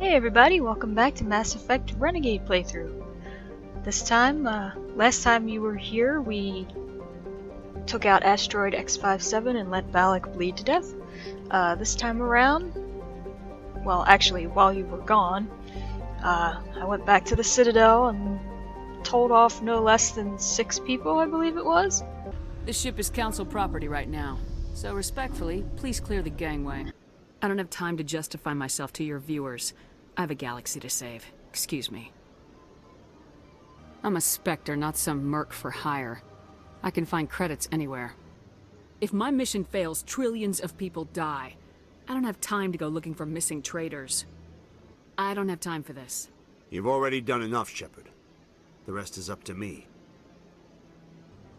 Hey everybody, welcome back to Mass Effect Renegade playthrough. This time, last time you were here, we took out Asteroid X57 and let Valak bleed to death. This time around, well actually while you were gone, I went back to the Citadel and told off no less than 6 people, I believe it was. This ship is Council property right now, so respectfully, please clear the gangway. I don't have time to justify myself to your viewers. I have a galaxy to save. Excuse me. I'm a Spectre, not some merc for hire. I can find credits anywhere. If my mission fails, trillions of people die. I don't have time to go looking for missing traitors. I don't have time for this. You've already done enough, Shepard. The rest is up to me.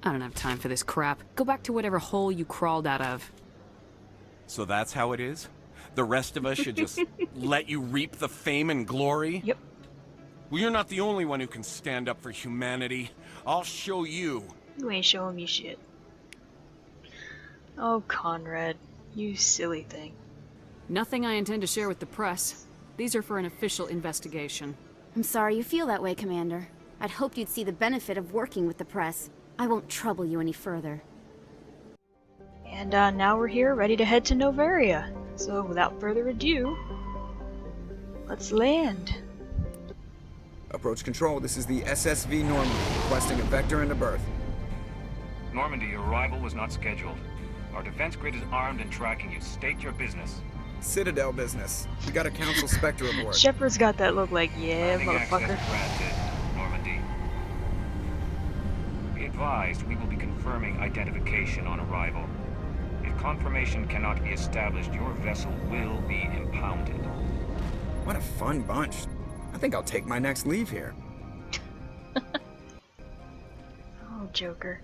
I don't have time for this crap. Go back to whatever hole you crawled out of. So that's how it is? The rest of us should just let you reap the fame and glory? Yep. Well, you're not the only one who can stand up for humanity. I'll show you. You ain't showing me shit. Oh, Conrad, you silly thing. Nothing I intend to share with the press. These are for an official investigation. I'm sorry you feel that way, Commander. I'd hoped you'd see the benefit of working with the press. I won't trouble you any further. And now we're here, ready to head to Noveria. So without further ado, let's land. Approach control, this is the SSV Normandy, requesting a vector into berth. Normandy, your arrival was not scheduled. Our defense grid is armed and tracking you. State your business. Citadel business. We got a Council Spectre aboard. Shepard's got that look like, yeah, Landing motherfucker. access granted, Normandy. Be advised, we will be confirming identification on arrival. If confirmation cannot be established, your vessel will be impounded. What a fun bunch. I think I'll take my next leave here. Oh, Joker.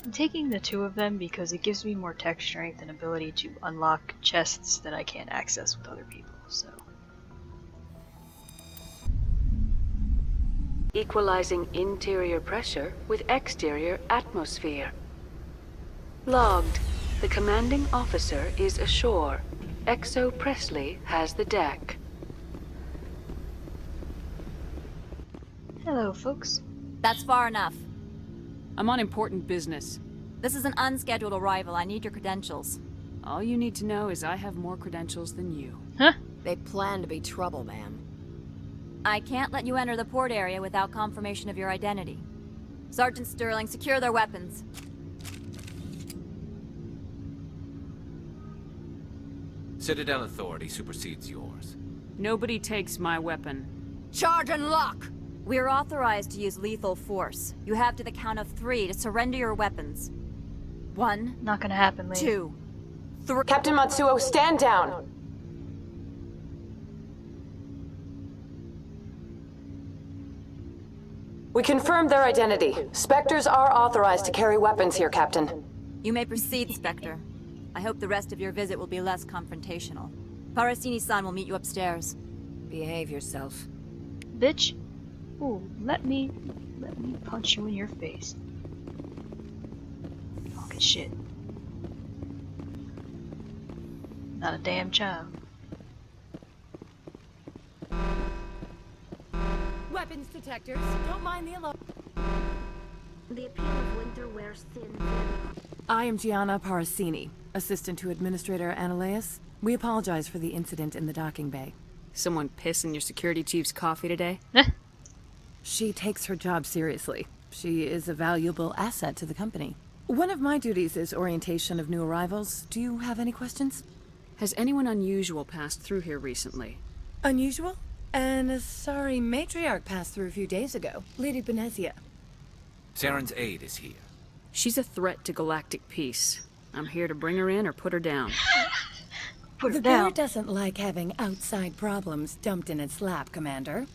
I'm taking the 2 of them because it gives me more tech strength and ability to unlock chests that I can't access with other people, so. Equalizing interior pressure with exterior atmosphere. Logged. The commanding officer is ashore. Exo Presley has the deck. Hello, folks. That's far enough. I'm on important business. This is an unscheduled arrival. I need your credentials. All you need to know is I have more credentials than you. Huh? They plan to be trouble, ma'am. I can't let you enter the port area without confirmation of your identity. Sergeant Sterling, secure their weapons. Citadel authority supersedes yours. Nobody takes my weapon. Charge and lock! We're authorized to use lethal force. You have to the count of 3 to surrender your weapons. 1, Not gonna happen, lady. 2, 3. Captain Matsuo, stand down! We confirmed their identity. Spectres are authorized to carry weapons here, Captain. You may proceed, Spectre. I hope the rest of your visit will be less confrontational. Parasini-san will meet you upstairs. Behave yourself. Bitch. Ooh, let me punch you in your face. Talking shit. Not a damn child. Weapons detectors. Don't mind the alarm. The appeal of winter wears thin. I am Gianna Parasini, assistant to Administrator Analeas. We apologize for the incident in the docking bay. Someone piss in your security chief's coffee today? She takes her job seriously. She is a valuable asset to the company. One of my duties is orientation of new arrivals. Do you have any questions? Has anyone unusual passed through here recently? Unusual? An Asari matriarch passed through a few days ago. Lady Benezia. Saren's aide is here. She's a threat to galactic peace. I'm here to bring her in or put her down. Put her The down. board doesn't like having outside problems dumped in its lap, Commander.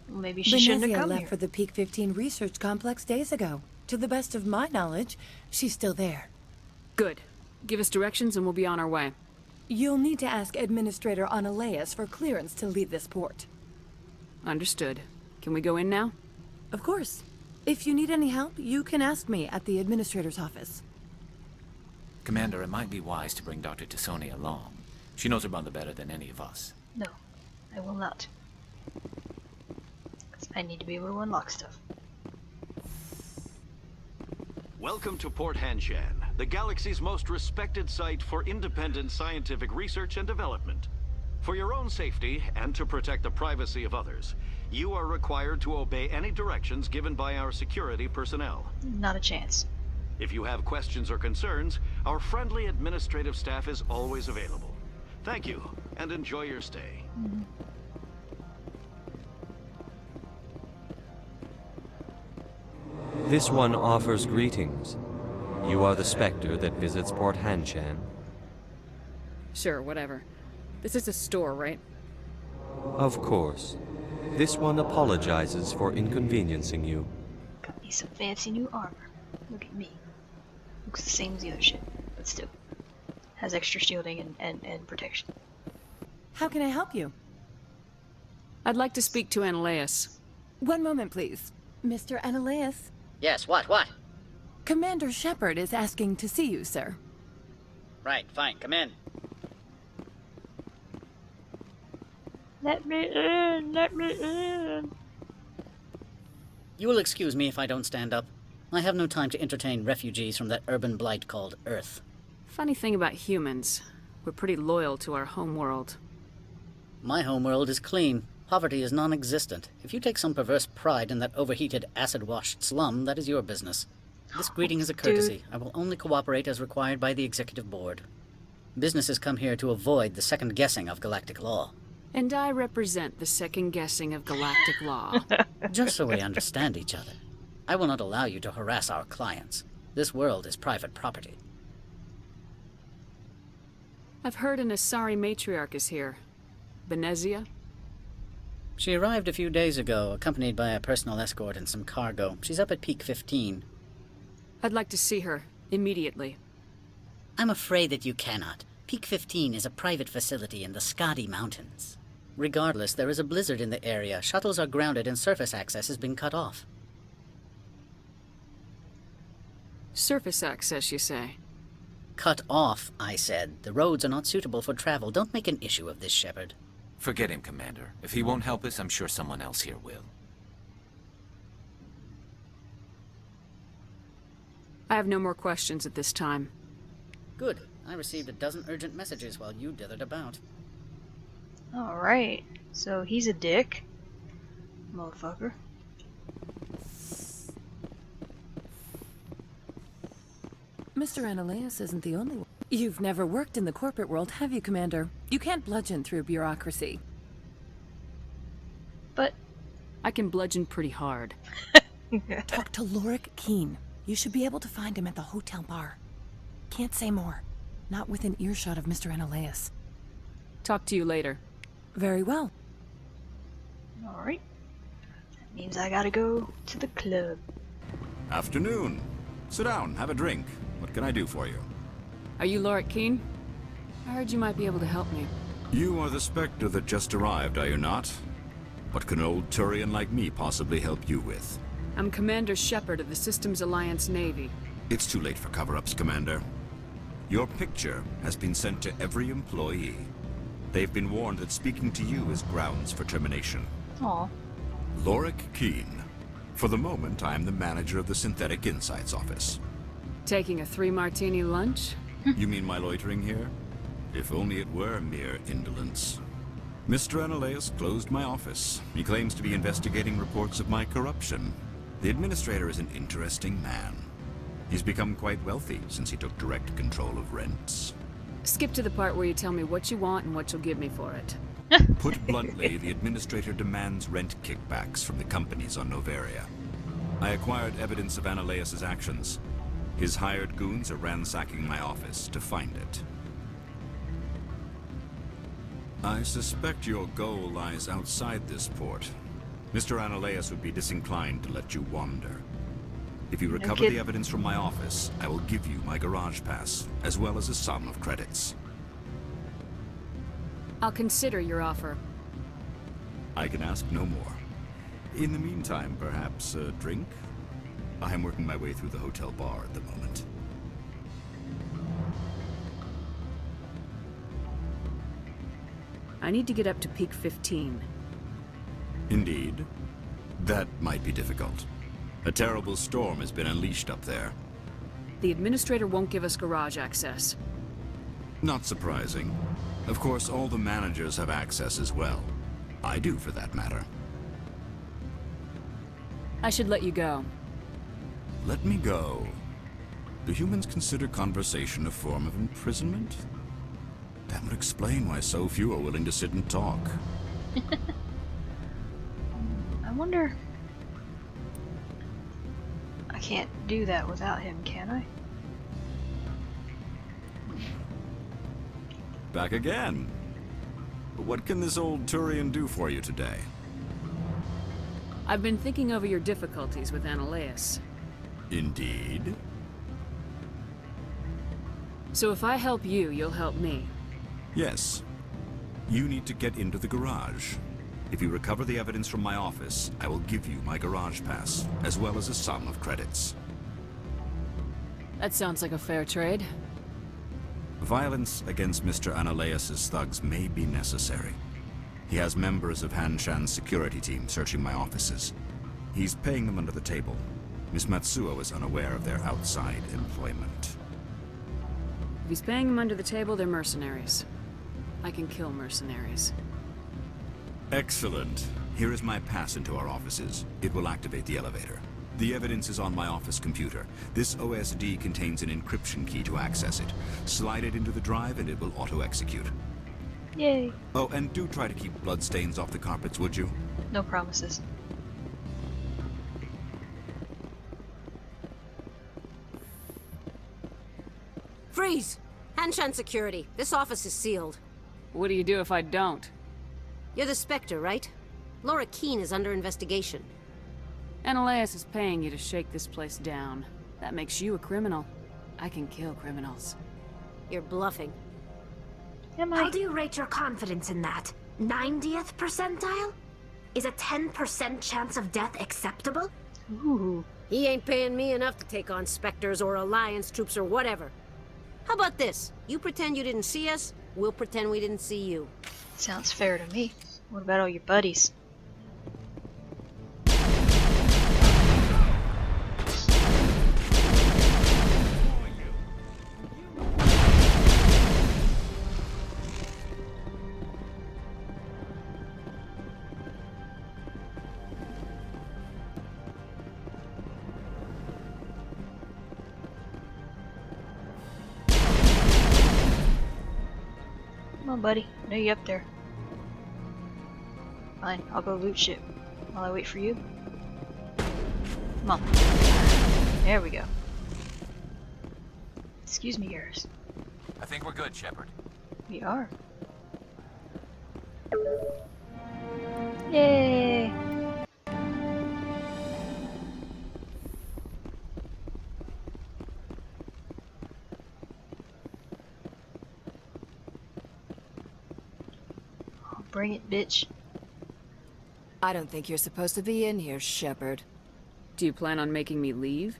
Well, maybe she shouldn't have Benezia come left here. for the Peak 15 research complex days ago. To the best of my knowledge, she's still there. Good. Give us directions and we'll be on our way. You'll need to ask Administrator Analeas for clearance to leave this port. Understood. Can we go in now? Of course. If you need any help, you can ask me at the Administrator's office. Commander, it might be wise to bring Dr. Tassoni along. She knows her mother better than any of us. No, I will not. 'Cause I need to be able to unlock stuff. Welcome to Port Hanshan, the galaxy's most respected site for independent scientific research and development. For your own safety, and to protect the privacy of others, you are required to obey any directions given by our security personnel. Not a chance. If you have questions or concerns, our friendly administrative staff is always available. Thank you, and enjoy your stay. This one offers greetings. You are the Spectre that visits Port Hanshan? Sure, whatever. This is a store, right? Of course. This one apologizes for inconveniencing you. Got me some fancy new armor. Look at me. Looks the same as the other shit, but still. Has extra shielding and protection. How can I help you? I'd like to speak to Analeas. One moment, please. Mr. Analeas? Yes, what? Commander Shepard is asking to see you, sir. Right, fine, come in. Let me in! Let me in! You will excuse me if I don't stand up. I have no time to entertain refugees from that urban blight called Earth. Funny thing about humans, we're pretty loyal to our homeworld. My homeworld is clean. Poverty is non-existent. If you take some perverse pride in that overheated, acid-washed slum, that is your business. This greeting is a courtesy. I will only cooperate as required by the Executive Board. Businesses come here to avoid the second-guessing of galactic law. And I represent the second-guessing of galactic law. Just so we understand each other. I will not allow you to harass our clients. This world is private property. I've heard an Asari matriarch is here. Benezia? She arrived a few days ago, accompanied by a personal escort and some cargo. She's up at Peak 15. I'd like to see her, immediately. I'm afraid that you cannot. Peak 15 is a private facility in the Skadi Mountains. Regardless, there is a blizzard in the area. Shuttles are grounded and surface access has been cut off. Surface access, you say? Cut off, I said. The roads are not suitable for travel. Don't make an issue of this, Shepard. Forget him, Commander. If he won't help us, I'm sure someone else here will. I have no more questions at this time. Good. I received a dozen urgent messages while you dithered about. Alright, so he's a dick. Motherfucker. Mr. Analeas isn't the only one. You've never worked in the corporate world, have you, Commander? You can't bludgeon through bureaucracy. But I can bludgeon pretty hard. Talk to Qui'in. You should be able to find him at the hotel bar. Can't say more. Not within earshot of Mr. Analeas. Talk to you later. Very well. Alright. That means I gotta go to the club. Afternoon. Sit down, have a drink. What can I do for you? Are you Qui'in? I heard you might be able to help me. You are the Spectre that just arrived, are you not? What can an old Turian like me possibly help you with? I'm Commander Shepard of the Systems Alliance Navy. It's too late for cover-ups, Commander. Your picture has been sent to every employee. They've been warned that speaking to you is grounds for termination. Aw. Qui'in. For the moment, I am the manager of the Synthetic Insights Office. Taking a 3-martini lunch? You mean my loitering here? If only it were mere indolence. Mr. Analeas closed my office. He claims to be investigating reports of my corruption. The administrator is an interesting man. He's become quite wealthy since he took direct control of rents. Skip to the part where you tell me what you want and what you'll give me for it. Put bluntly, the administrator demands rent kickbacks from the companies on Noveria. I acquired evidence of Analeas' actions. His hired goons are ransacking my office to find it. I suspect your goal lies outside this port. Mr. Analeas would be disinclined to let you wander. If you recover the evidence from my office, I will give you my garage pass, as well as a sum of credits. I'll consider your offer. I can ask no more. In the meantime, perhaps a drink? I am working my way through the hotel bar at the moment. I need to get up to peak 15. Indeed. That might be difficult. A terrible storm has been unleashed up there. The administrator won't give us garage access. Not surprising. Of course, all the managers have access as well. I do, for that matter. I should let you go. Let me go. Do humans consider conversation a form of imprisonment? That would explain why so few are willing to sit and talk. I wonder... I can't do that without him, can I? Back again. What can this old Turian do for you today? I've been thinking over your difficulties with Annaleus. Indeed. So if I help you, you'll help me. Yes. You need to get into the garage. If you recover the evidence from my office, I will give you my garage pass, as well as a sum of credits. That sounds like a fair trade. Violence against Mr. Annaleus' thugs may be necessary. He has members of Han Shan's security team searching my offices. He's paying them under the table. Miss Matsuo is unaware of their outside employment. If he's paying them under the table, they're mercenaries. I can kill mercenaries. Excellent. Here is my pass into our offices. It will activate the elevator. The evidence is on my office computer. This OSD contains an encryption key to access it. Slide it into the drive and it will auto-execute. Yay. Oh, and do try to keep bloodstains off the carpets, would you? No promises. Freeze! Hanshan security. This office is sealed. What do you do if I don't? You're the Spectre, right? Laura Qui'in is under investigation. Annaleus is paying you to shake this place down. That makes you a criminal. I can kill criminals. You're bluffing. How do you rate your confidence in that? 90th percentile? Is a 10% chance of death acceptable? Ooh. He ain't paying me enough to take on Spectres or Alliance troops or whatever. How about this? You pretend you didn't see us, we'll pretend we didn't see you. Sounds fair to me. What about all your buddies? Come on, buddy. I know you up there. Fine, I'll go loot shit while I wait for you. Come on. There we go. Excuse me, Garrus. I think we're good, Shepard. We are. Yay! Bring it, bitch. I don't think you're supposed to be in here, Shepard. Do you plan on making me leave?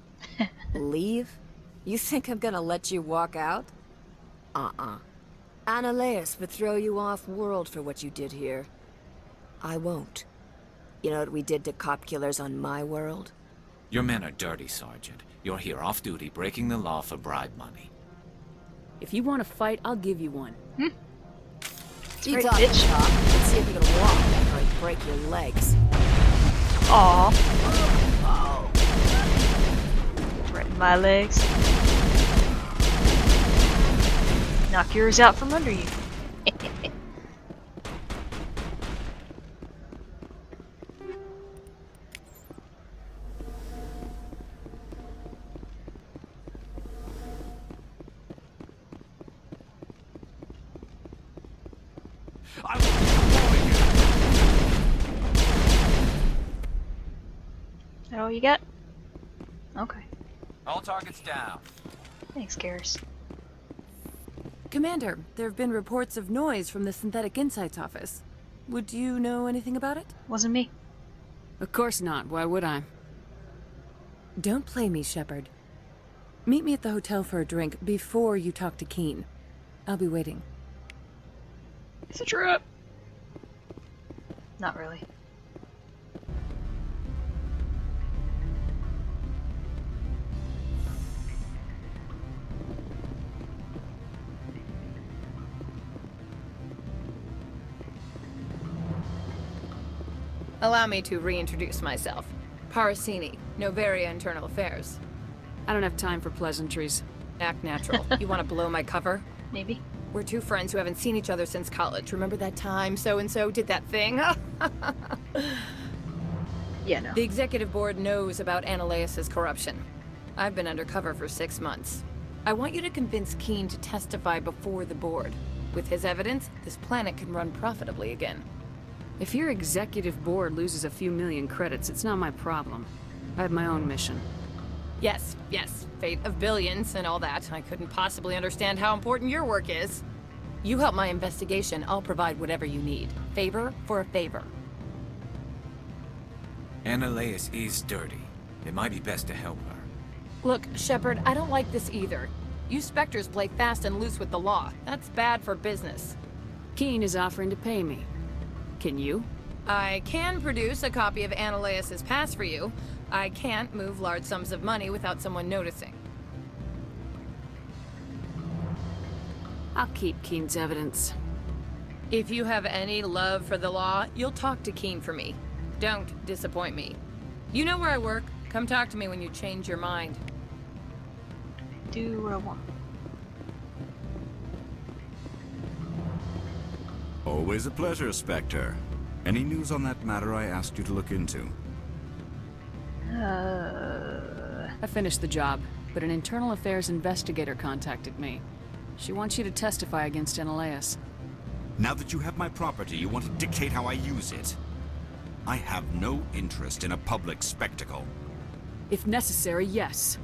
Leave? You think I'm gonna let you walk out? Annaleus would throw you off-world for what you did here. I won't. You know what we did to cop killers on my world? Your men are dirty, Sergeant. You're here off-duty, breaking the law for bribe money. If you want to fight, I'll give you one. You talk the talk. Let's see if you can walk after I break your legs. Aww. Breaking my legs. Knock yours out from under you. That all you got? Okay. All targets down. Thanks, Garrus. Commander, there have been reports of noise from the Synthetic Insights office. Would you know anything about it? Wasn't me. Of course not. Why would I? Don't play me, Shepard. Meet me at the hotel for a drink before you talk to Qui'in. I'll be waiting. It's a trap. Not really. Allow me to reintroduce myself. Parasini, Noveria Internal Affairs. I don't have time for pleasantries. Act natural. You want to blow my cover? Maybe. We're two friends who haven't seen each other since college. Remember that time so-and-so did that thing? Yeah, no. The executive board knows about Ananias' corruption. I've been undercover for 6 months. I want you to convince Qui'in to testify before the board. With his evidence, this planet can run profitably again. If your executive board loses a few million credits, it's not my problem. I have my own mission. Yes, fate of billions and all that. I couldn't possibly understand how important your work is. You help my investigation, I'll provide whatever you need. Favor for a favor. Ananias is dirty. It might be best to help her. Look, Shepard, I don't like this either. You Spectres play fast and loose with the law. That's bad for business. Qui'in is offering to pay me. Can you? I can produce a copy of Ananias' pass for you. I can't move large sums of money without someone noticing. I'll keep Qui'in's evidence. If you have any love for the law, you'll talk to Qui'in for me. Don't disappoint me. You know where I work. Come talk to me when you change your mind. Do what I want. Always a pleasure, Spectre. Any news on that matter I asked you to look into? I finished the job, but an internal affairs investigator contacted me. She wants you to testify against Ananias. Now that you have my property, you want to dictate how I use it? I have no interest in a public spectacle. If necessary, yes.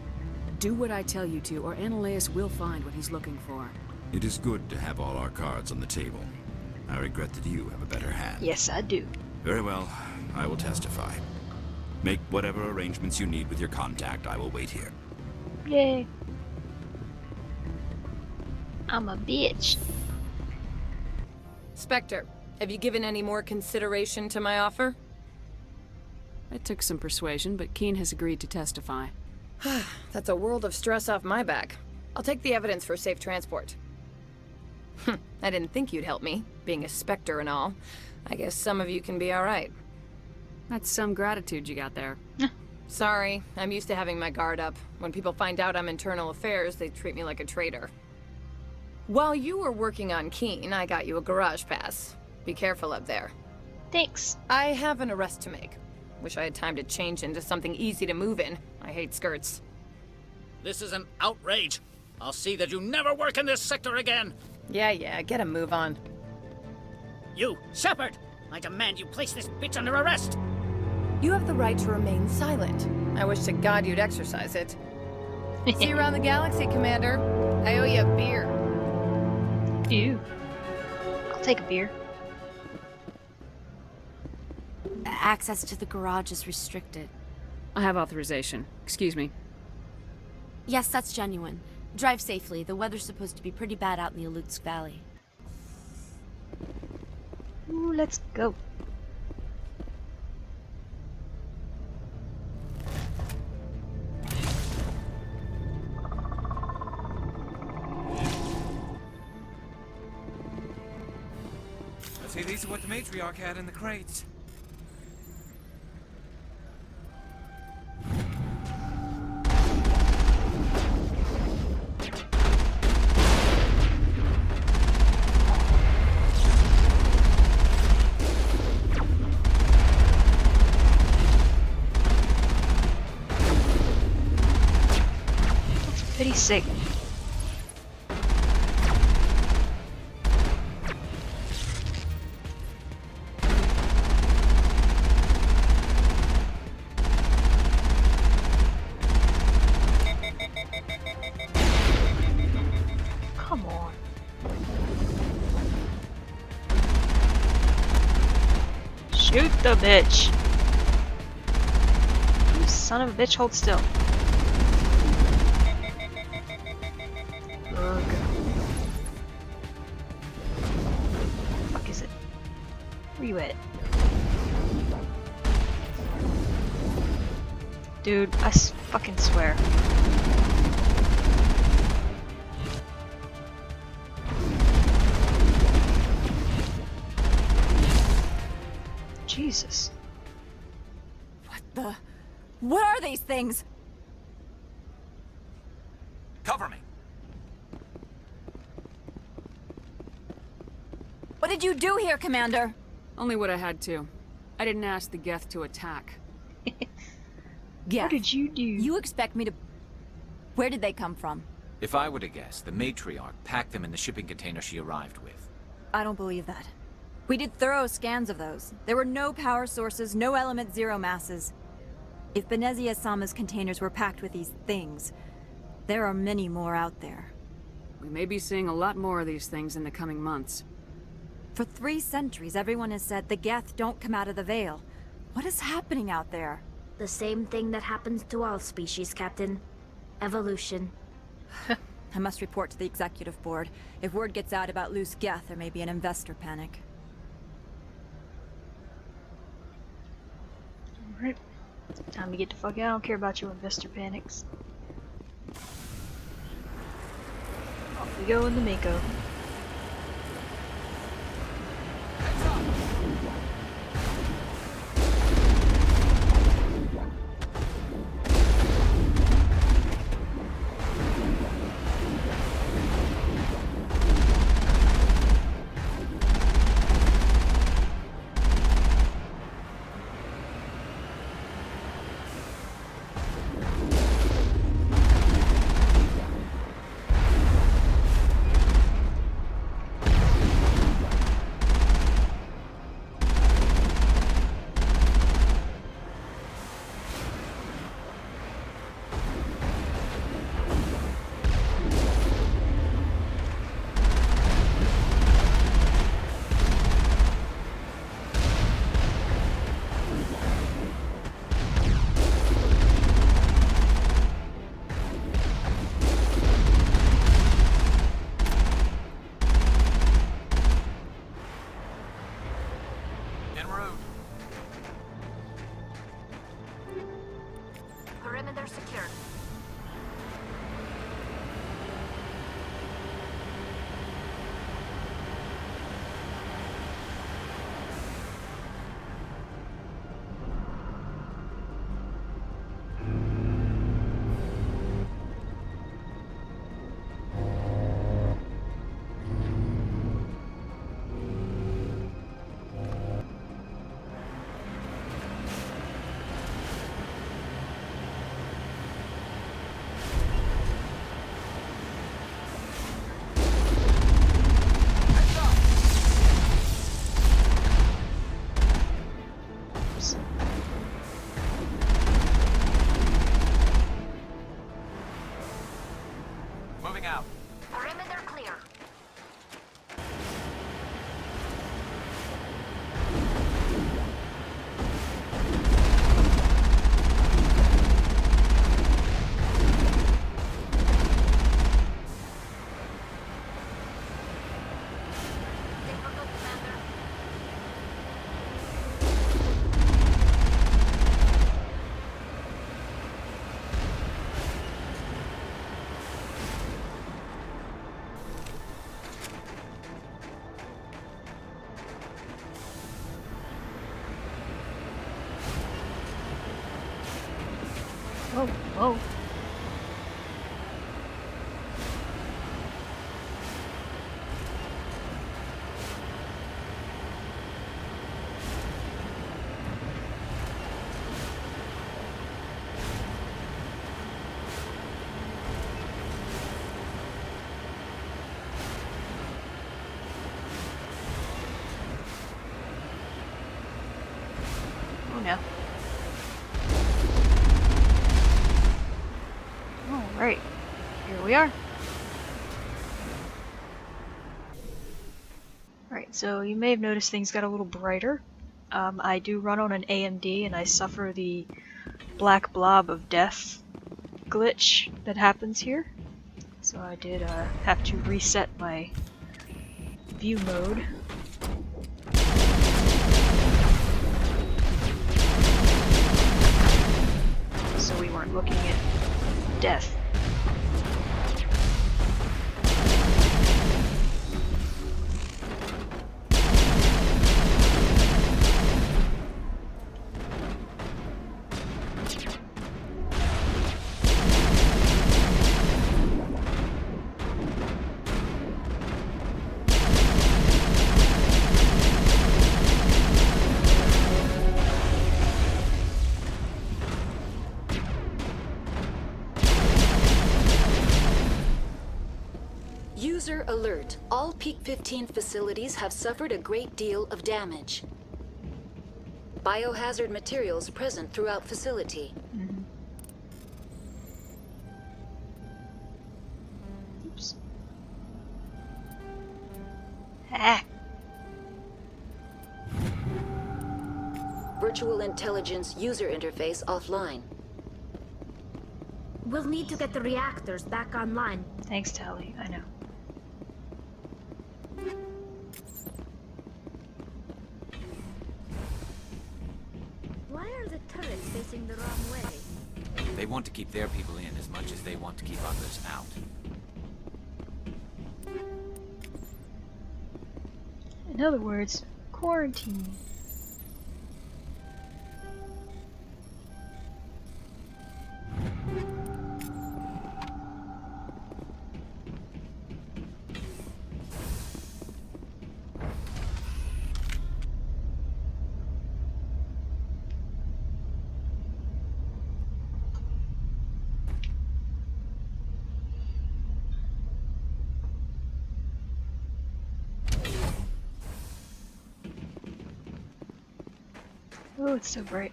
Do what I tell you to, or Ananias will find what he's looking for. It is good to have all our cards on the table. I regret that you have a better hand. Yes, I do. Very well. I will testify. Make whatever arrangements you need with your contact. I will wait here. Yay. I'm a bitch. Spectre, have you given any more consideration to my offer? It took some persuasion, but Qui'in has agreed to testify. That's a world of stress off my back. I'll take the evidence for safe transport. I didn't think you'd help me, being a Spectre and all. I guess some of you can be alright. That's some gratitude you got there. Sorry, I'm used to having my guard up. When people find out I'm internal affairs, they treat me like a traitor. While you were working on Qui'in, I got you a garage pass. Be careful up there. Thanks. I have an arrest to make. Wish I had time to change into something easy to move in. I hate skirts. This is an outrage. I'll see that you never work in this sector again. Yeah, get a move on. You, Shepard! I demand you place this bitch under arrest! You have the right to remain silent. I wish to God you'd exercise it. See you around the galaxy, Commander. I owe you a beer. Ew. I'll take a beer. Access to the garage is restricted. I have authorization. Excuse me. Yes, that's genuine. Drive safely. The weather's supposed to be pretty bad out in the Alutsk Valley. Ooh, let's go. See, these are what the matriarch had in the crates. Pretty sick. Come on. Shoot the bitch. You son of a bitch, hold still. Fuck is it? Where you at? Dude, I fucking swear. Jesus. What are these things? Cover me. What did you do here, Commander? Only what I had to. I didn't ask the Geth to attack. Yeah. What did you do? You expect me to... Where did they come from? If I were to guess, the matriarch packed them in the shipping container she arrived with. I don't believe that. We did thorough scans of those. There were no power sources, no element zero masses. If Benezia Sama's containers were packed with these things, there are many more out there. We may be seeing a lot more of these things in the coming months. For 3 centuries, everyone has said the Geth don't come out of the Veil. What is happening out there? The same thing that happens to all species, Captain. Evolution. I must report to the Executive Board. If word gets out about loose Geth, there may be an investor panic. Alright. Time to get the fuck out. I don't care about your investor panics. Off we go in the Mako. Perimeter secured. Moving out. Perimeter clear. Whoa, whoa. Oh no. Alright, here we are. Alright, so you may have noticed things got a little brighter. I do run on an AMD and I suffer the black blob of death glitch that happens here. So I did have to reset my view mode. so we weren't looking at death. User alert. All Peak 15 facilities have suffered a great deal of damage. Biohazard materials present throughout facility. Oops. Ah. Virtual intelligence user interface offline. We'll need to get the reactors back online. Thanks, Tally. I know. Why are the turrets facing the wrong way? They want to keep their people in as much as they want to keep others out. In other words, quarantine. Oh, it's so bright.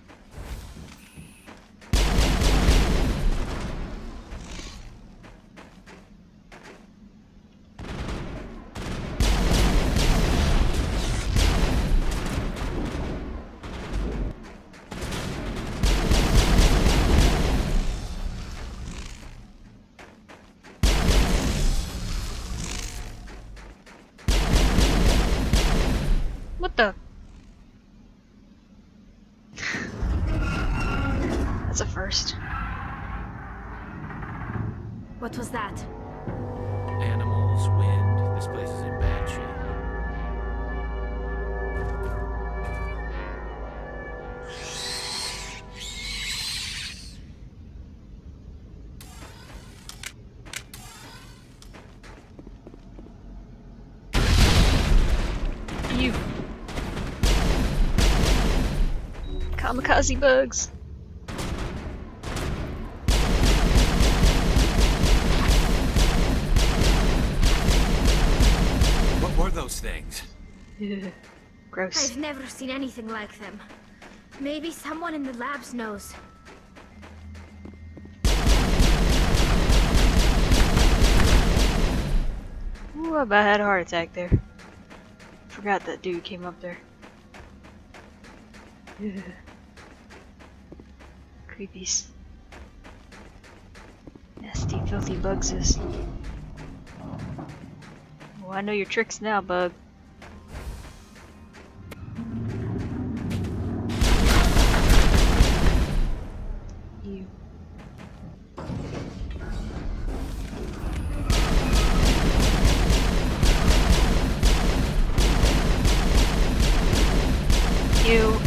What the? That's a first. What was that? Animals, wind, this place is in bad shape. You kamikaze bugs. What were those things? Gross. I've never seen anything like them. Maybe someone in the labs knows. Ooh, I about had a heart attack there. Forgot that dude came up there. Creepies. Nasty, filthy bugses. Oh, I know your tricks now, bug. You.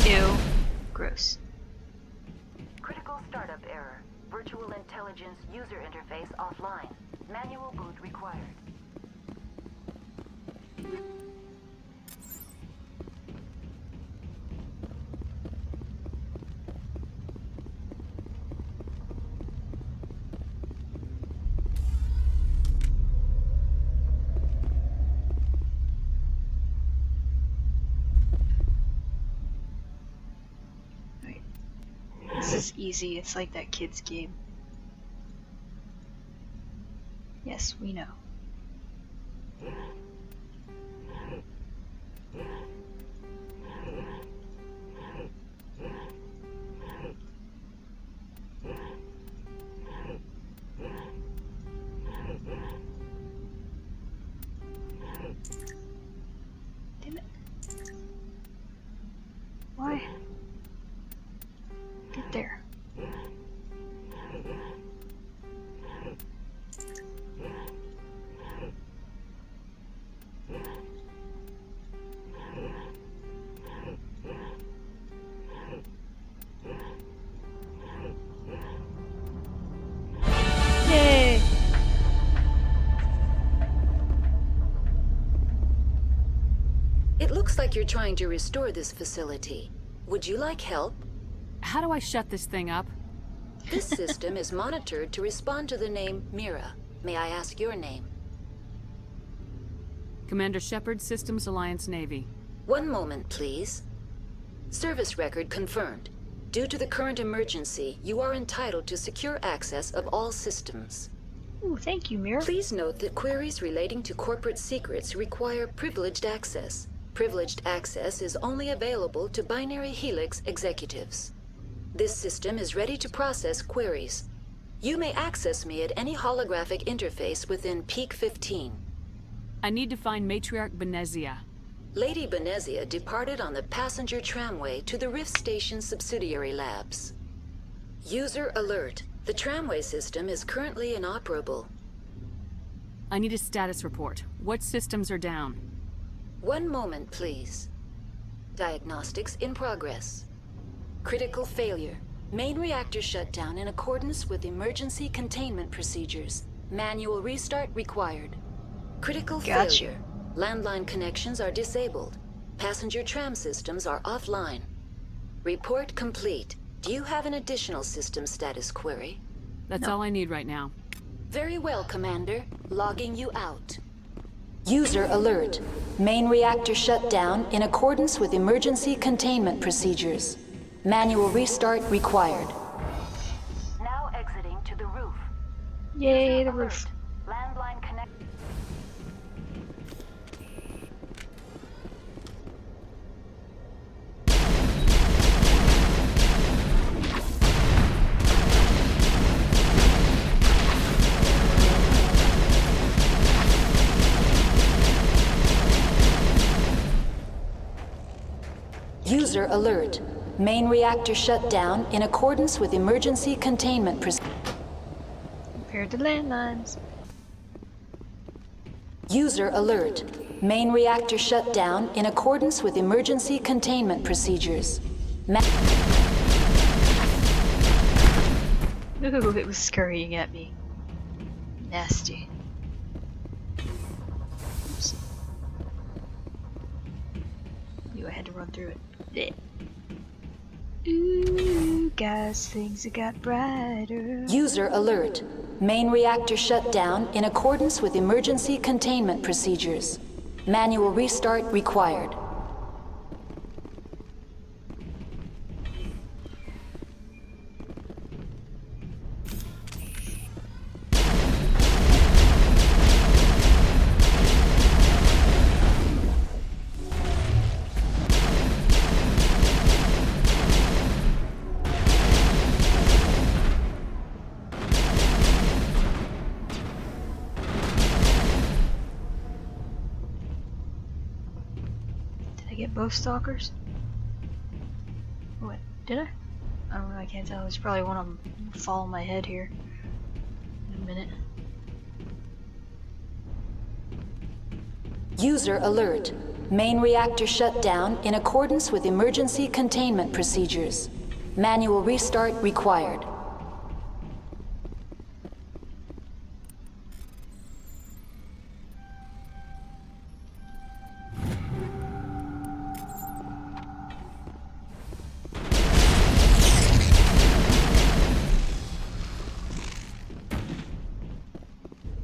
Ew. Gross. Critical startup error. Virtual intelligence user interface offline. Manual boot required. This is easy, it's like that kid's game. Yes, we know. Damn it. Why? Get there. Looks like you're trying to restore this facility. Would you like help? How do I shut this thing up? This system is monitored to respond to the name Mira. May I ask your name? Commander Shepard, Systems Alliance Navy. One moment, please. Service record confirmed. Due to the current emergency, you are entitled to secure access of all systems. Ooh, thank you, Mira. Please note that queries relating to corporate secrets require privileged access. Privileged access is only available to Binary Helix executives. This system is ready to process queries. You may access me at any holographic interface within Peak 15. I need to find Matriarch Benezia. Lady Benezia departed on the passenger tramway to the Rift Station subsidiary labs. User alert. The tramway system is currently inoperable. I need a status report. What systems are down? One moment, please. Diagnostics in progress. Critical failure. Main reactor shut down in accordance with emergency containment procedures. Manual restart required. Critical failure. Landline connections are disabled. Passenger tram systems are offline. Report complete. Do you have an additional system status query? That's all I need right now. Very well, Commander. Logging you out. User alert. Main reactor shut down in accordance with emergency containment procedures. Manual restart required. Now exiting to the roof. Yay, the roof. Landline connect. User alert. Main reactor shut down in accordance with emergency containment procedures. Compared to landlines. User alert. Main reactor shut down in accordance with emergency containment procedures. Ooh, it was scurrying at me. Nasty. Oops. Knew I had to run through it. Blech. Ooh, guys, things have got brighter. User alert. Main reactor shut down in accordance with emergency containment procedures. Manual restart required. Get both stalkers? What? Did I? I don't know, I can't tell. There's probably one of them fall on my head here in a minute. User alert. Main reactor shut down in accordance with emergency containment procedures. Manual restart required.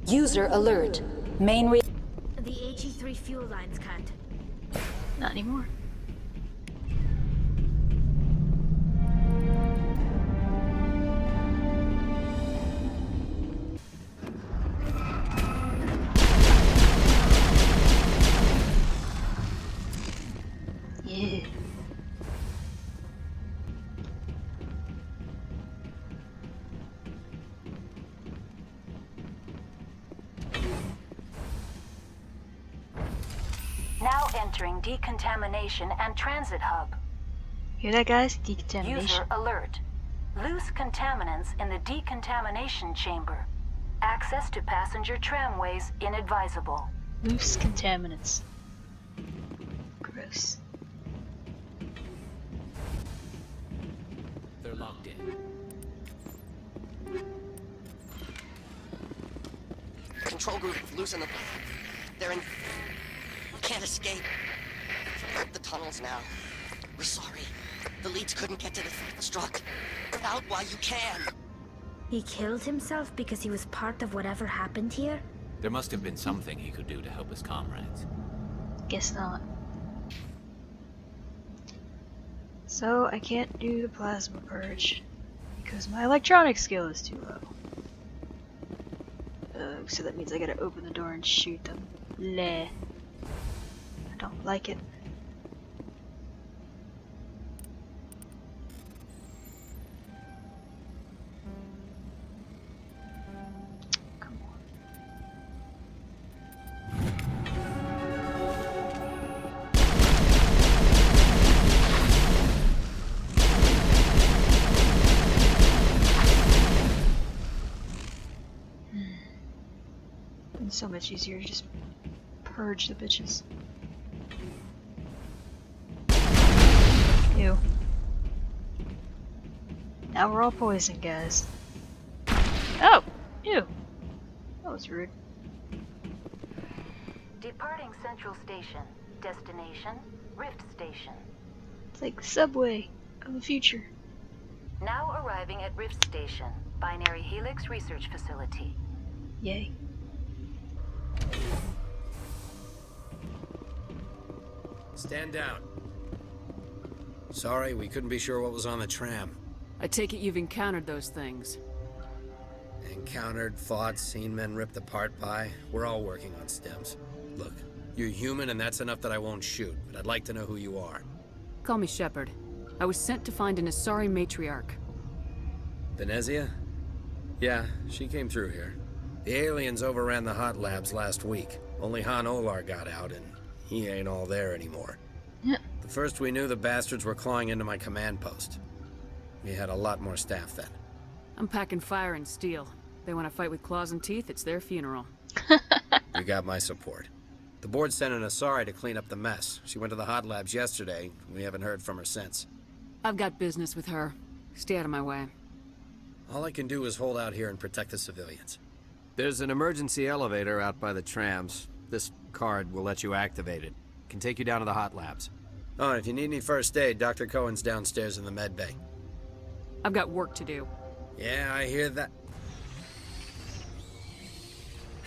User alert. Main re- The HE3 fuel lines cut. Not anymore. Yeah. Now entering decontamination and transit hub. Hear that, guys? Decontamination. User alert. Loose contaminants in the decontamination chamber. Access to passenger tramways inadvisable. Loose contaminants. Gross. They're locked in. Control group, loosen them. They're in... Can't escape. up the tunnels now. We're sorry. The leads couldn't get to the struck. Get out while you can. He killed himself because he was part of whatever happened here? There must have been something he could do to help his comrades. Guess not. So I can't do the plasma purge because my electronic skill is too low. So that means I gotta open the door and shoot them. Bleh. I don't like it. It's so much easier to just purge the bitches. Ew. Now we're all poisoned, guys. Oh! Ew! That was rude. Departing Central Station. Destination, Rift Station. It's like the subway of the future. Now arriving at Rift Station, Binary Helix Research Facility. Yay. Stand down. Sorry, we couldn't be sure what was on the tram. I take it you've encountered those things. Encountered, fought, seen men ripped apart by. We're all working on stems. Look, you're human and that's enough that I won't shoot, but I'd like to know who you are. Call me Shepard. I was sent to find an Asari matriarch. Venezia? Yeah, she came through here. The aliens overran the hot labs last week. Only Han Olar got out, and he ain't all there anymore. Yeah. The first we knew, the bastards were clawing into my command post. We had a lot more staff then. I'm packing fire and steel. They want to fight with claws and teeth, it's their funeral. You got my support. The board sent an Asari to clean up the mess. She went to the hot labs yesterday. We haven't heard from her since. I've got business with her. Stay out of my way. All I can do is hold out here and protect the civilians. There's an emergency elevator out by the trams. This card will let you activate it. Can take you down to the hot labs. Oh, and if you need any first aid, Dr. Cohen's downstairs in the med bay. I've got work to do. Yeah, I hear that.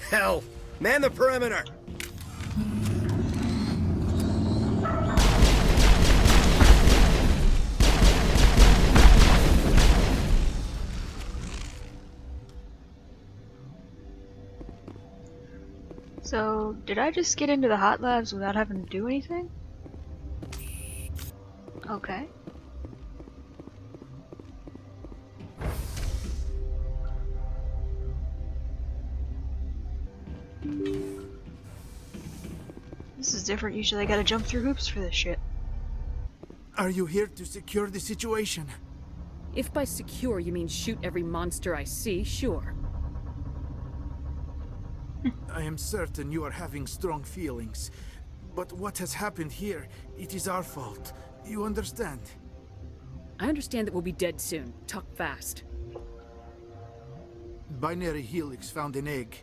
Hell! Man the perimeter! So, did I just get into the hot labs without having to do anything? Okay. This is different. Usually I gotta jump through hoops for this shit. Are you here to secure the situation? If by secure you mean shoot every monster I see, sure. I am certain you are having strong feelings. But what has happened here, it is our fault. You understand? I understand that we'll be dead soon. Talk fast. Binary Helix found an egg.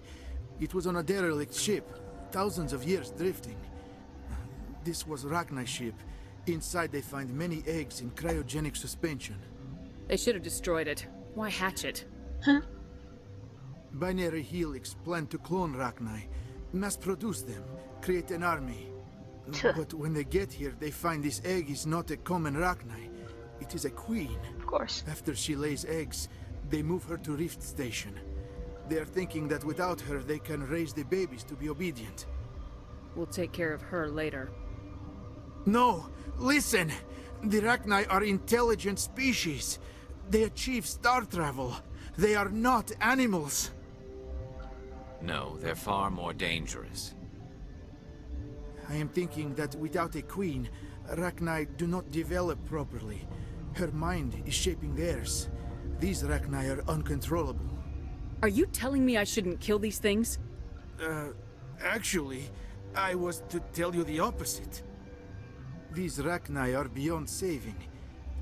It was on a derelict ship, thousands of years drifting. This was Rachni's ship. Inside they find many eggs in cryogenic suspension. They should have destroyed it. Why hatch it? Huh? Binary Helix planned to clone Rachni, mass-produce them, create an army. But when they get here, they find this egg is not a common Rachni. It is a Qui'in. Of course. After she lays eggs, they move her to Rift Station. They are thinking that without her, they can raise the babies to be obedient. We'll take care of her later. No! Listen! The Rachni are intelligent species. They achieve star travel. They are not animals. No, they're far more dangerous. I am thinking that without a queen, Rachni do not develop properly. Her mind is shaping theirs. These Rachni are uncontrollable. Are you telling me I shouldn't kill these things? Actually, I was to tell you the opposite. These Rachni are beyond saving.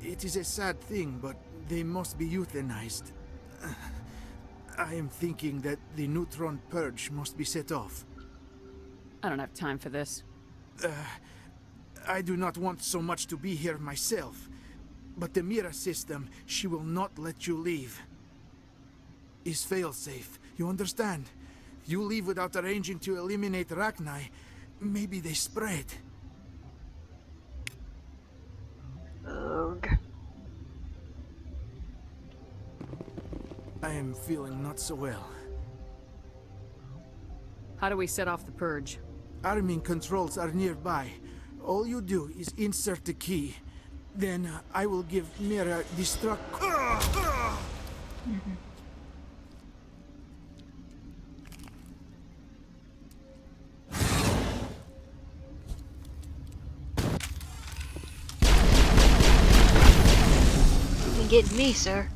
It is a sad thing, but they must be euthanized. I am thinking that the neutron purge must be set off. I don't have time for this. I do not want so much to be here myself. But the Mira system, she will not let you leave. Is failsafe, you understand? You leave without arranging to eliminate Rachni, maybe they spread. Ugh. I am feeling not so well. How do we set off the purge? Arming controls are nearby. All you do is insert the key. Then I will give Mira destruct. You can get me, sir.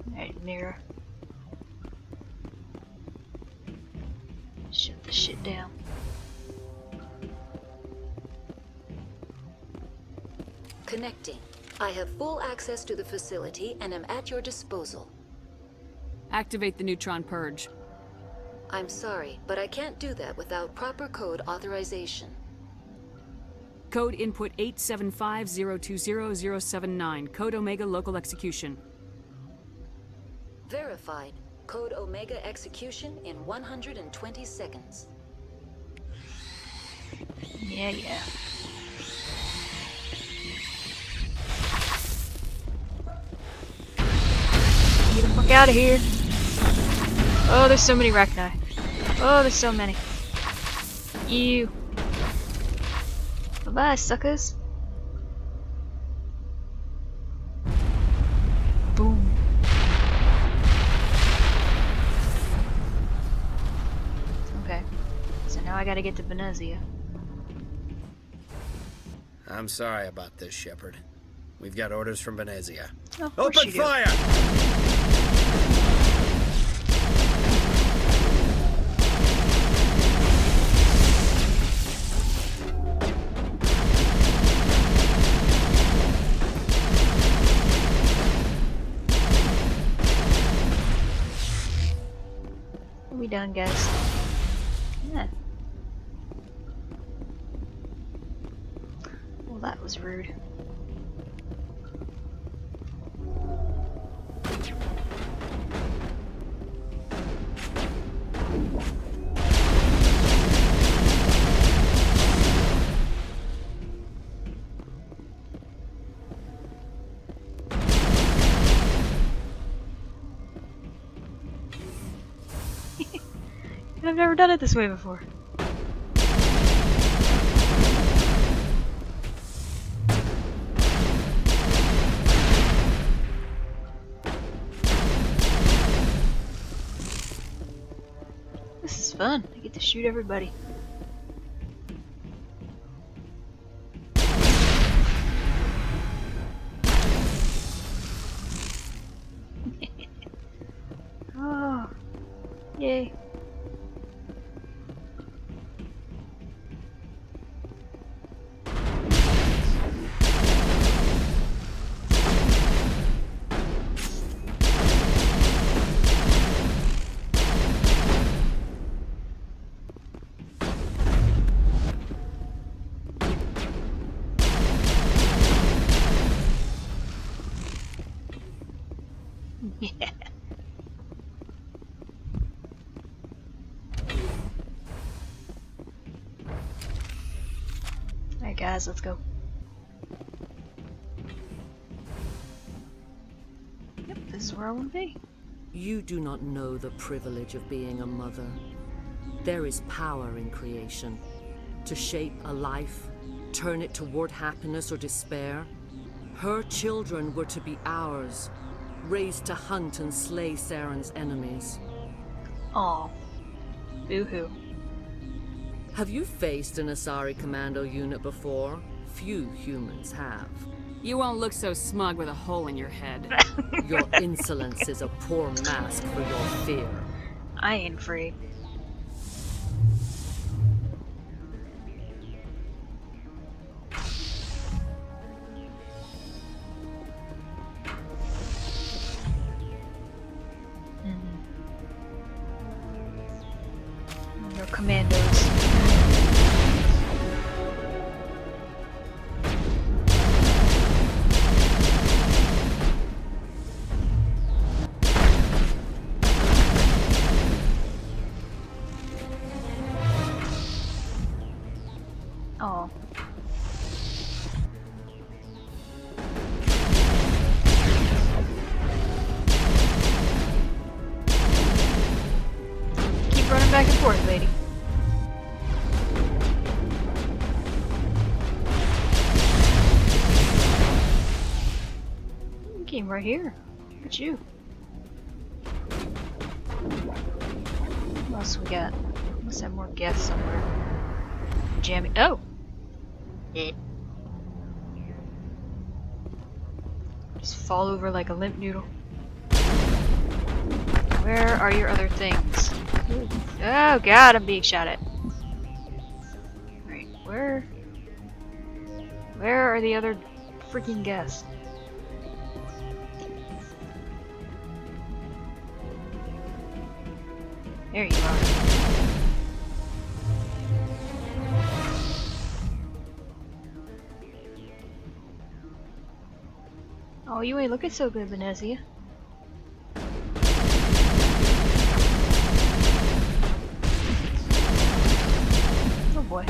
Alright, Mira. Shut the shit down. Connecting. I have full access to the facility and am at your disposal. Activate the neutron purge. I'm sorry, but I can't do that without proper code authorization. Code input 875020079. Code Omega local execution. Verified. Code Omega execution in 120 seconds. Yeah. Get the fuck out of here. Oh, there's so many Rachni. Oh, there's so many. Ew. Bye-bye, suckers. Boom. Okay. So now I gotta get to Venezia. I'm sorry about this, Shepard. We've got orders from Venezia. Oh, of course Open you do. fire! Are we done, guys? Yeah. Well, that was rude. I've never done it this way before. This is fun. I get to shoot everybody. Oh, yay. Yeah. Alright guys, let's go. Yep, this is where I want to be. You do not know the privilege of being a mother. There is power in creation. To shape a life, turn it toward happiness or despair. Her children were to be ours, raised to hunt and slay Saren's enemies. Aw. Boo-hoo. Have you faced an Asari commando unit before? Few humans have. You won't look so smug with a hole in your head. Your insolence is a poor mask for your fear. I ain't free. Your commandos. back and forth, lady. You came right here. Look at you. What else we got? Must have more gas somewhere. Jammy. Oh! Just fall over like a limp noodle. Where are your other things? Oh god, I'm being shot at. Right, where are the other freaking guests? There you are. Oh, you ain't looking so good, Venezia. Oh boy.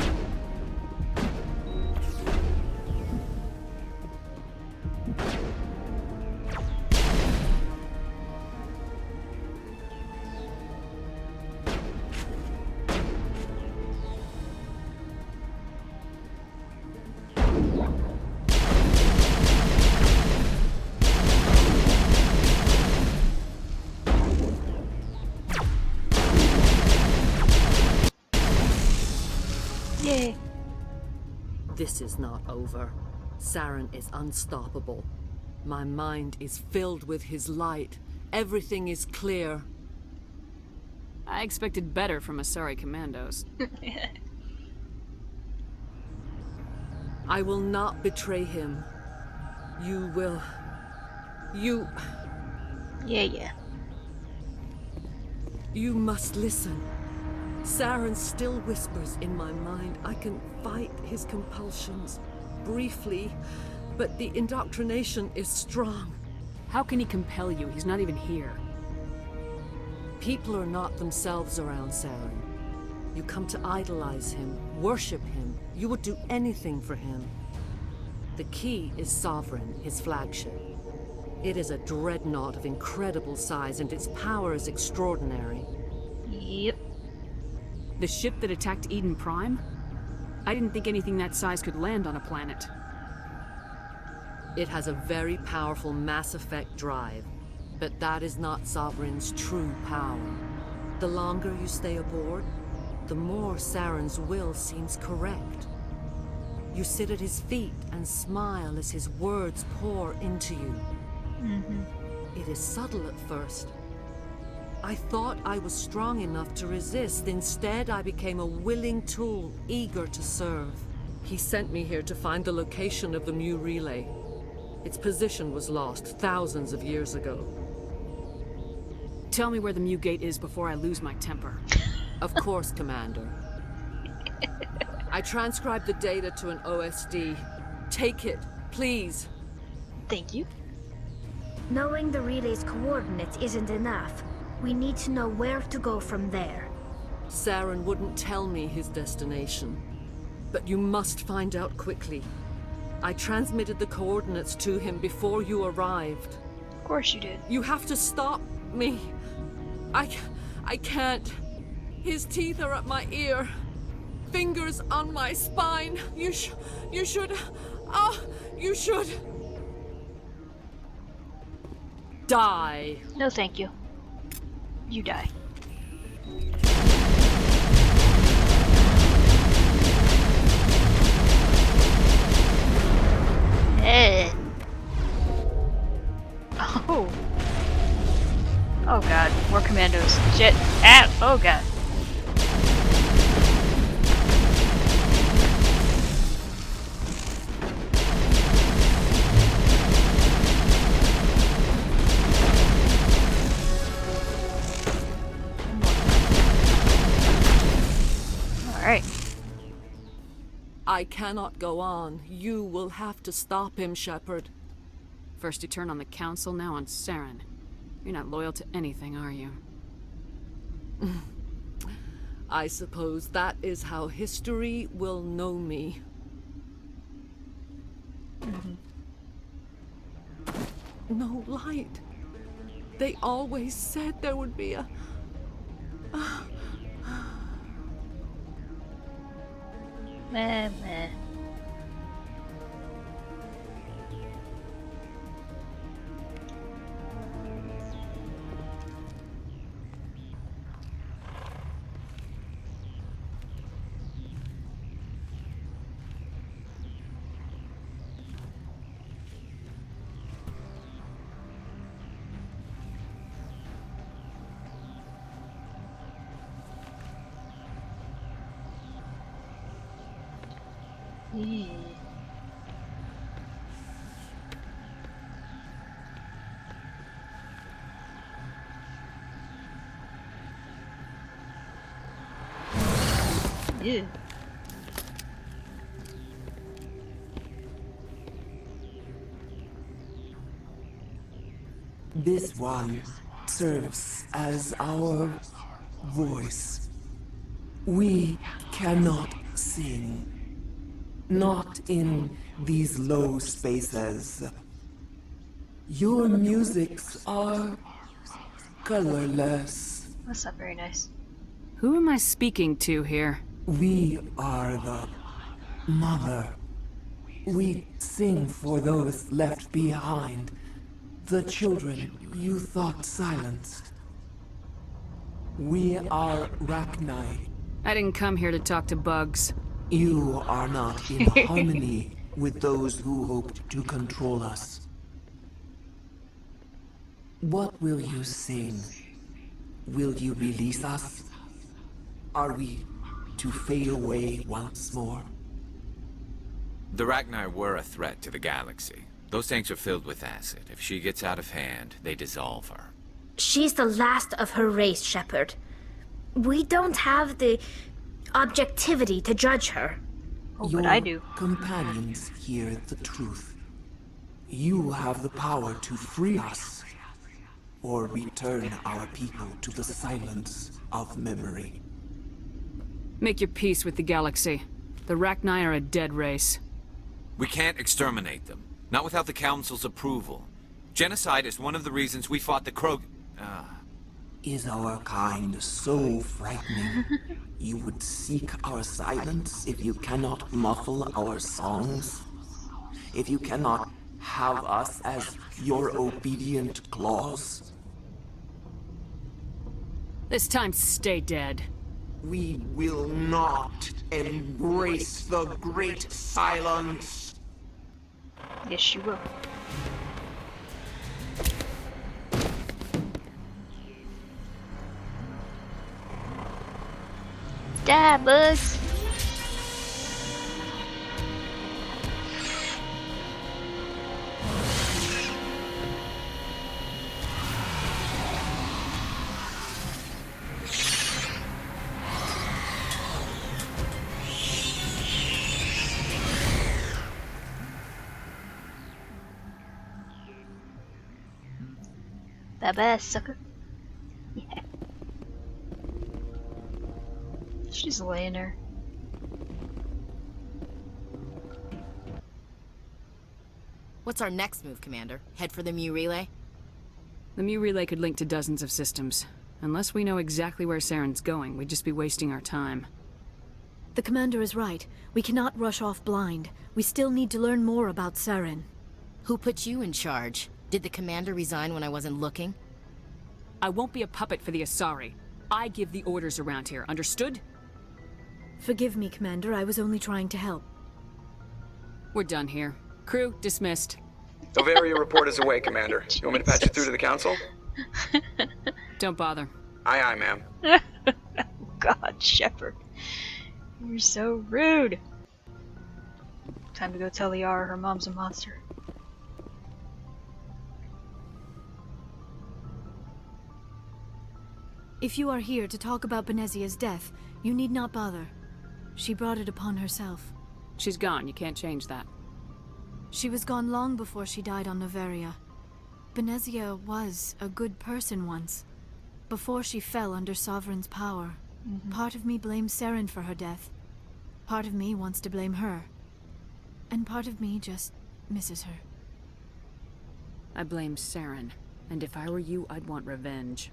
Yay. This is not over. Saren is unstoppable. My mind is filled with his light. Everything is clear. I expected better from Asari commandos. I will not betray him. You will... You... Yeah. You must listen. Saren still whispers in my mind. I can fight his compulsions. Briefly, but the indoctrination is strong. How can he compel you? He's not even here. People are not themselves around Saren. You come to idolize him, worship him. You would do anything for him. The key is Sovereign, his flagship. It is a dreadnought of incredible size, and its power is extraordinary. Yep. The ship that attacked Eden Prime? I didn't think anything that size could land on a planet. It has a very powerful Mass Effect drive, but that is not Sovereign's true power. The longer you stay aboard, the more Saren's will seems correct. You sit at his feet and smile as his words pour into you. It is subtle at first. I thought I was strong enough to resist. Instead, I became a willing tool, eager to serve. He sent me here to find the location of the Mu relay. Its position was lost thousands of years ago. Tell me where the Mu gate is before I lose my temper. Of course, Commander. I transcribed the data to an OSD. Take it, please. Thank you. Knowing the relay's coordinates isn't enough. We need to know where to go from there. Saren wouldn't tell me his destination. But you must find out quickly. I transmitted the coordinates to him before you arrived. Of course you did. You have to stop me. I can't. His teeth are at my ear. Fingers on my spine. You should... you should... Die. No, thank you. You die. Oh. Oh god, more commandos. Shit. Ah! Oh god. Alright. I cannot go on. You will have to stop him, Shepard. First you turn on the Council, now on Saren. You're not loyal to anything, are you? I suppose that is how history will know me. No light. They always said there would be a Meh, meh. Eee. Ew. This one serves as our voice. We cannot sing. Not in these low spaces. Your musics are colorless. That's not very nice. Who am I speaking to here? We are the mother. We sing for those left behind. The children you thought silenced. We are Rachni. I didn't come here to talk to bugs. You are not in harmony with those who hoped to control us. What will you sing? Will you release us? Are we to fade away once more? The Rachni were a threat to the galaxy. Those tanks are filled with acid. If she gets out of hand, they dissolve her. She's the last of her race, Shepard. We don't have the objectivity to judge her. Oh, Your but I do. companions hear the truth. You have the power to free us, or return our people to the silence of memory. Make your peace with the galaxy. The Rachni are a dead race. We can't exterminate them. Not without the Council's approval. Genocide is one of the reasons we fought the Krog... Is our kind so frightening? You would seek our silence if you cannot muffle our songs? If you cannot have us as your obedient claws? This time, stay dead. We will not embrace the great silence. Yes, you will. Die, bugs! Bye-bye, sucker. Yeah. She's laying there. What's our next move, Commander? Head for the Mu relay? The Mu relay could link to dozens of systems. Unless we know exactly where Saren's going, we'd just be wasting our time. The Commander is right. We cannot rush off blind. We still need to learn more about Saren. Who put you in charge? Did the Commander resign when I wasn't looking? I won't be a puppet for the Asari. I give the orders around here, understood? Forgive me, Commander. I was only trying to help. We're done here. Crew, dismissed. Noveria report is away, Commander. You want me to patch you through to the Council? Don't bother. Aye, aye, ma'am. God, Shepard. You're so rude. Time to go tell Liara her mom's a monster. If you are here to talk about Benezia's death, you need not bother. She brought it upon herself. She's gone. You can't change that. She was gone long before she died on Noveria. Benezia was a good person once, before she fell under Sovereign's power. Part of me blames Saren for her death. Part of me wants to blame her. And part of me just misses her. I blame Saren. And if I were you, I'd want revenge.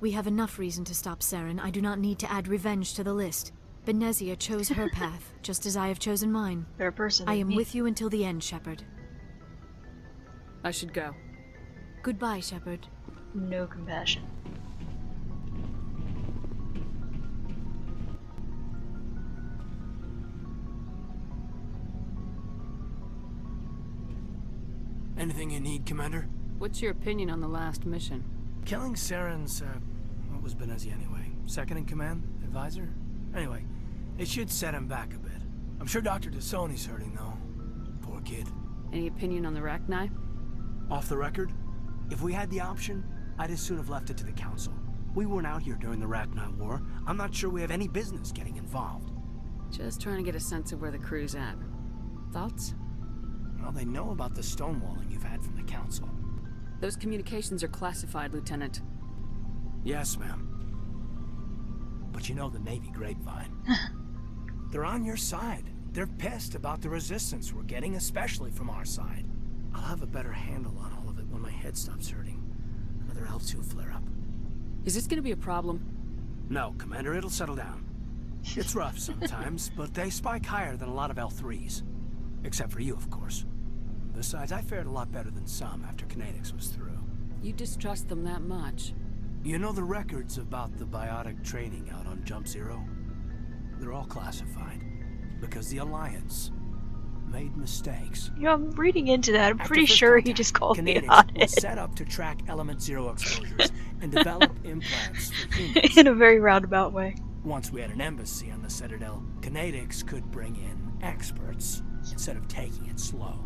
We have enough reason to stop Saren. I do not need to add revenge to the list. Benezia chose her path, just as I have chosen mine. Better person I than am me. with you until the end, Shepard. I should go. Goodbye, Shepard. No compassion. Anything you need, Commander? What's your opinion on the last mission? Killing Saren's, what was Benezia anyway? Second in command? Advisor? Anyway, it should set him back a bit. I'm sure Dr. Dasoni's hurting, though. Poor kid. Any opinion on the Rachni? Off the record, if we had the option, I'd as soon have left it to the Council. We weren't out here during the Rachni War. I'm not sure we have any business getting involved. Just trying to get a sense of where the crew's at. Thoughts? Well, they know about the stonewalling you've had from the Council. Those communications are classified, Lieutenant. Yes, ma'am. But you know the Navy grapevine. They're on your side. They're pissed about the resistance we're getting, especially from our side. I'll have a better handle on all of it when my head stops hurting. Another L2 flare-up. Is this gonna be a problem? No, Commander, it'll settle down. It's rough sometimes, but they spike higher than a lot of L3s. Except for you, of course. Besides, I fared a lot better than some after kinetics was through. You distrust them that much? You know the records about the biotic training out on Jump Zero? They're all classified. Because the Alliance made mistakes. You know, I'm reading into that. I'm After pretty first sure contact, he just called me kinetics on was it. set up to track Element Zero exposures and develop implants for humans. In a very roundabout way. Once we had an embassy on the Citadel, kinetics could bring in experts instead of taking it slow.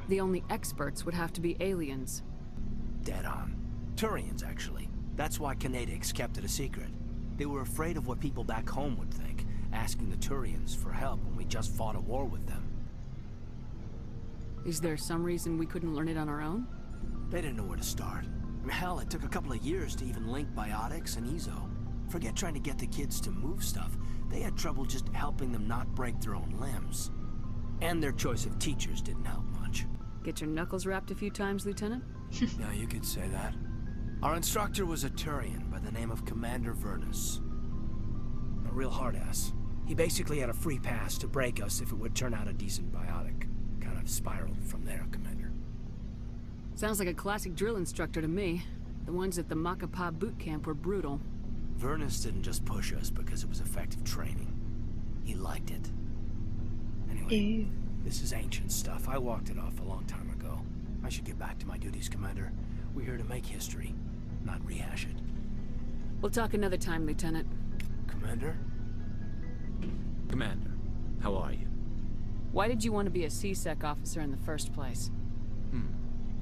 The only experts would have to be aliens. Dead on. Turians, actually. That's why kinetics kept it a secret. They were afraid of what people back home would think, asking the Turians for help when we just fought a war with them. Is there some reason we couldn't learn it on our own? They didn't know where to start. I mean, hell, it took a couple of years to even link biotics and Ezo. Forget trying to get the kids to move stuff. They had trouble just helping them not break their own limbs. And their choice of teachers didn't help much. Get your knuckles wrapped a few times, Lieutenant? Yeah, you could say that. Our instructor was a Turian by the name of Commander Vernus. A real hard-ass. He basically had a free pass to break us if it would turn out a decent biotic. Kind of spiraled from there, Commander. Sounds like a classic drill instructor to me. The ones at the Macapa boot camp were brutal. Vernus didn't just push us because it was effective training. He liked it. Anyway, this is ancient stuff. I walked it off a long time ago. I should get back to my duties, Commander. We're here to make history, not rehash it. We'll talk another time, Lieutenant. Commander? Commander, how are you? Why did you want to be a C-Sec officer in the first place?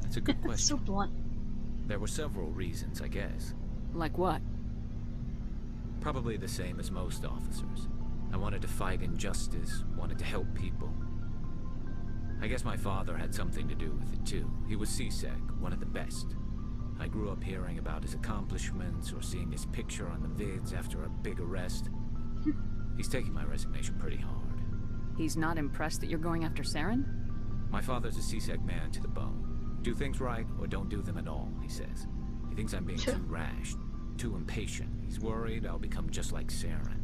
That's a good question. So blunt. There were several reasons, I guess. Like what? Probably the same as most officers. I wanted to fight injustice, wanted to help people. I guess my father had something to do with it too. He was C-Sec, one of the best. I grew up hearing about his accomplishments or seeing his picture on the vids after a big arrest. He's taking my resignation pretty hard. He's not impressed that you're going after Saren? My father's a C-Sec man to the bone. Do things right or don't do them at all, he says. He thinks I'm being too rash, too impatient. He's worried I'll become just like Saren.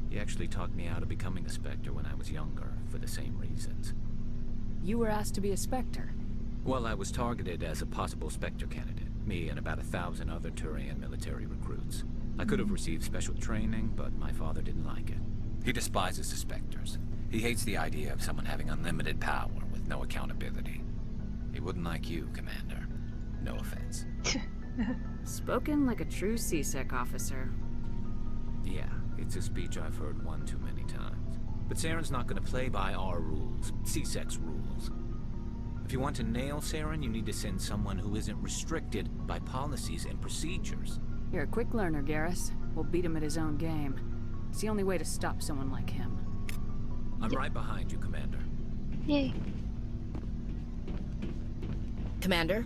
He actually talked me out of becoming a Spectre when I was younger, for the same reasons. You were asked to be a Spectre? Well, I was targeted as a possible Spectre candidate. Me and about 1,000 other Turian military recruits. I could have received special training, but my father didn't like it. He despises the Spectres. He hates the idea of someone having unlimited power with no accountability. He wouldn't like you, Commander. No offense. Spoken like a true C-Sec officer. Yeah, it's a speech I've heard one too many times. But Saren's not going to play by our rules, C-Sec's rules. If you want to nail Saren, you need to send someone who isn't restricted by policies and procedures. You're a quick learner, Garrus. We'll beat him at his own game. It's the only way to stop someone like him. I'm right behind you, Commander. Yay. Commander?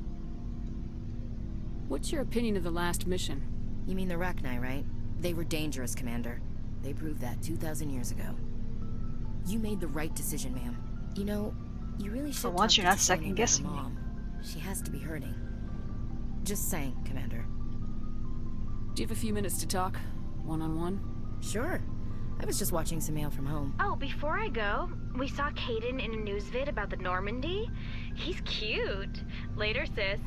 What's your opinion of the last mission? You mean the Rachni, right? They were dangerous, Commander. They proved that 2,000 years ago. You made the right decision, ma'am. You know, you really should For once, talk you're to not Tiffany second about guessing her me. mom. She has to be hurting. Just saying, Commander. Do you have a few minutes to talk? One-on-one? Sure. I was just watching some mail from home. Oh, before I go, we saw Qui'in in a news vid about the Normandy. He's cute. Later, sis.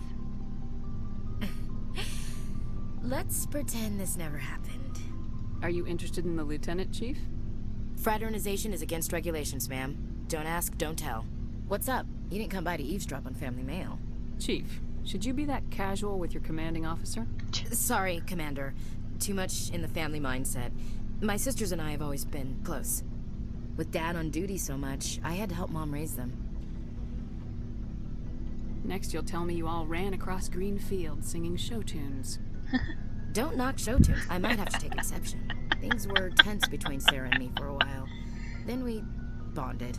Let's pretend this never happened. Are you interested in the lieutenant, Chief? Fraternization is against regulations, ma'am. Don't ask, don't tell. What's up? You didn't come by to eavesdrop on family mail. Chief, should you be that casual with your commanding officer? Sorry, Commander. Too much in the family mindset. My sisters and I have always been close. With Dad on duty so much, I had to help Mom raise them. Next you'll tell me you all ran across green fields singing show tunes. Don't knock show tunes. I might have to take exception. Things were tense between Sarah and me for a while. Then we bonded.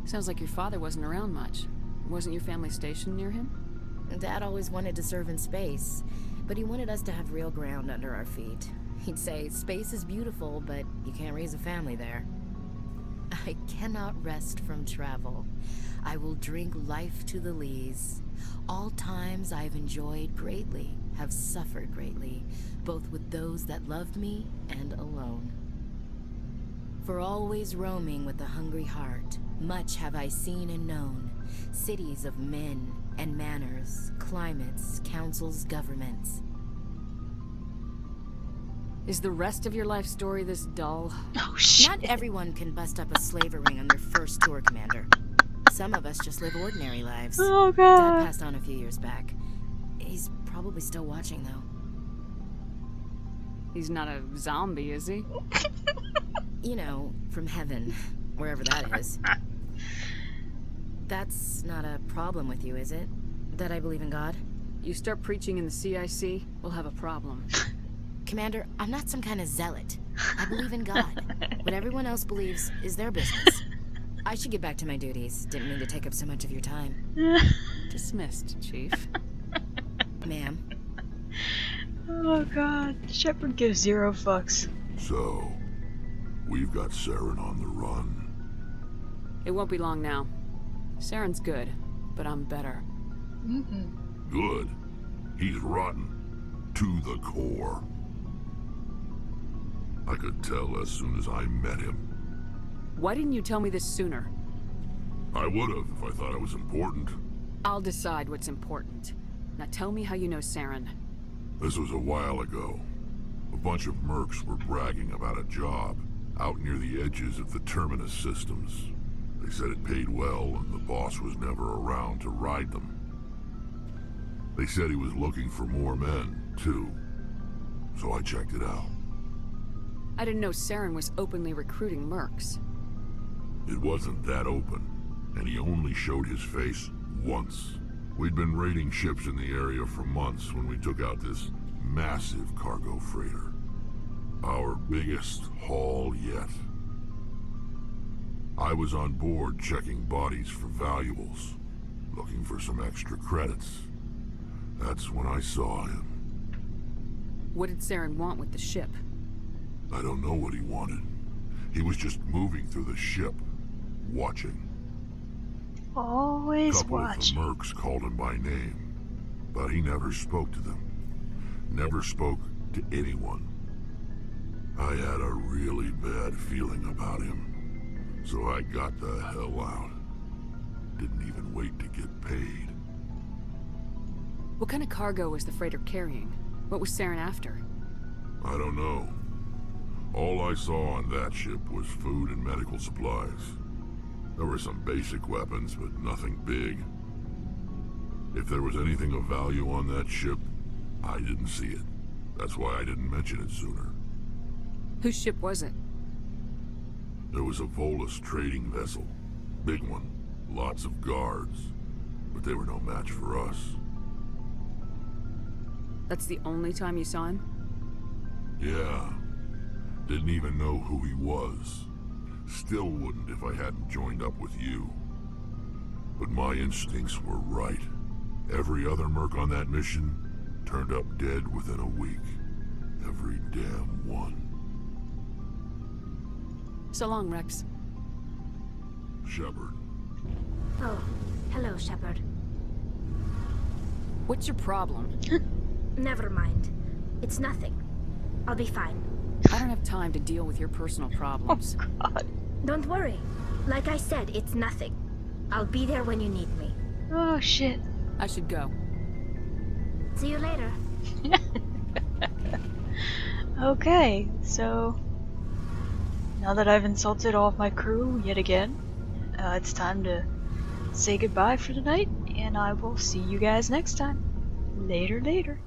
Sounds like your father wasn't around much. Wasn't your family stationed near him? Dad always wanted to serve in space, but he wanted us to have real ground under our feet. He'd say, space is beautiful, but you can't raise a family there. I cannot rest from travel. I will drink life to the lees. All times I've enjoyed greatly, have suffered greatly, both with those that loved me and alone. For always roaming with a hungry heart, much have I seen and known, cities of men and manners, climates, councils, governments. Is the rest of your life story this dull? Oh, shit. Not everyone can bust up a slaver ring on their first tour, Commander. Some of us just live ordinary lives. Oh, God. Dad passed on a few years back. He's probably still watching, though. He's not a zombie, is he? You know, from heaven, wherever that is. That's not a problem with you, is it? That I believe in God? You start preaching in the CIC, we'll have a problem. Commander, I'm not some kind of zealot. I believe in God. What everyone else believes is their business. I should get back to my duties. Didn't mean to take up so much of your time. Dismissed, Chief. Ma'am. Oh, God. Shepard gives 0 fucks. So, we've got Saren on the run. It won't be long now. Saren's good, but I'm better. Good. He's rotten. To the core. I could tell as soon as I met him. Why didn't you tell me this sooner? I would have if I thought it was important. I'll decide what's important. Now tell me how you know Saren. This was a while ago. A bunch of mercs were bragging about a job out near the edges of the Terminus systems. They said it paid well and the boss was never around to ride them. They said he was looking for more men, too. So I checked it out. I didn't know Saren was openly recruiting mercs. It wasn't that open, and he only showed his face once. We'd been raiding ships in the area for months when we took out this massive cargo freighter. Our biggest haul yet. I was on board checking bodies for valuables, looking for some extra credits. That's when I saw him. What did Saren want with the ship? I don't know what he wanted. He was just moving through the ship, watching. Always Couple watching. of the mercs called him by name, but he never spoke to them. Never spoke to anyone. I had a really bad feeling about him, so I got the hell out. Didn't even wait to get paid. What kind of cargo was the freighter carrying? What was Saren after? I don't know. All I saw on that ship was food and medical supplies. There were some basic weapons, but nothing big. If there was anything of value on that ship, I didn't see it. That's why I didn't mention it sooner. Whose ship was it? There was a Volus trading vessel. Big one. Lots of guards. But they were no match for us. That's the only time you saw him? Yeah. Didn't even know who he was. Still wouldn't if I hadn't joined up with you. But my instincts were right. Every other merc on that mission turned up dead within a week. Every damn one. So long, Rex. Shepard. Oh, hello, Shepard. What's your problem? Never mind. It's nothing. I'll be fine. I don't have time to deal with your personal problems. Oh, God. Don't worry. Like I said, it's nothing. I'll be there when you need me. Oh, shit. I should go. See you later. Okay, so now that I've insulted all of my crew yet again, it's time to say goodbye for tonight, and I will see you guys next time. Later, later.